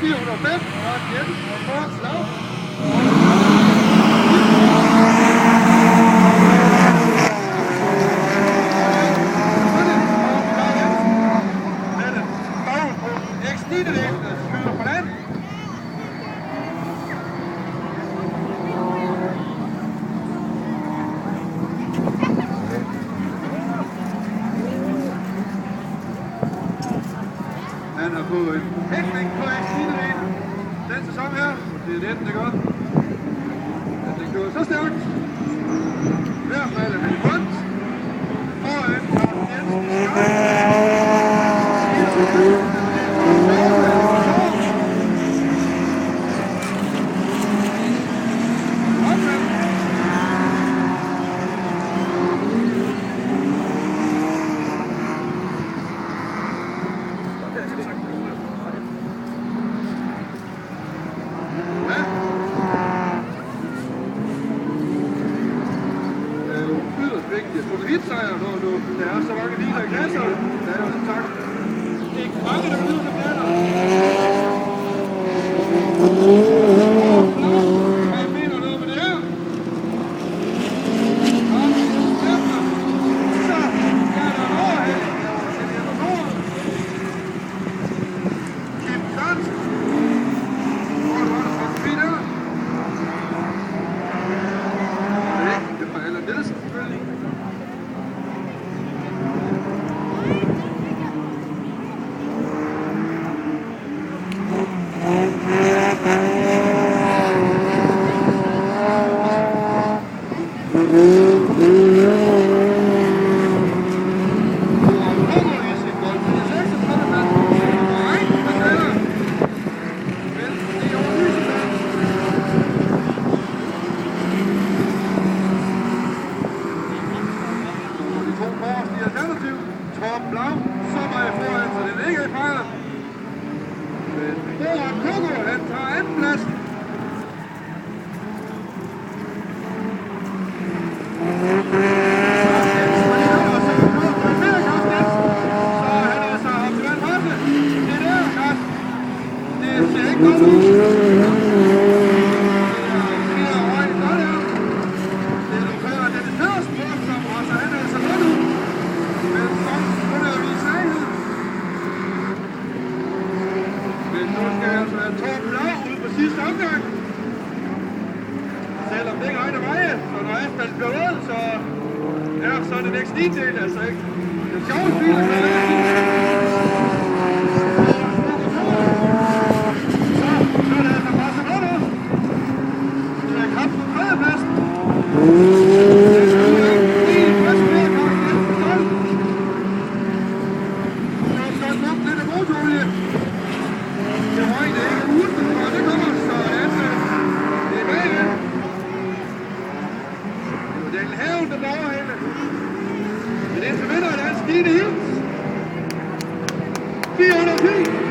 405, og Jens og Kort Slag. Han har fået en hækling på X-Nidaen den sæson her, og det er den gør. At den går så stærkt. Hver fald er han i front. Foran Carsten Jensen i hitsejr, når der er så mange biler i klasser. Der er jo tak. Ikke mange, der lyder som der. Hvad mener du med det her? Så er der en overhældning. Kim Sørensen. Hvor var der forbi der? Det var Allan Nielsen selvfølgelig. Torben Blau, så var jeg foran, så den ikke er fejret. Men Boran Koko, han tager andenpladsen. Det ser ikke godt ud. Torben Blau ud på sidste omgang. Selvom det ikke regner veje, så når asfalt bliver rød, så er det næste del altså ikke. Det er sjovt bil, der kan så er det altså bare så godt ud. Det er kamp på tredjepladsen. Men indtil vinder er det hans Stine Hils. 410.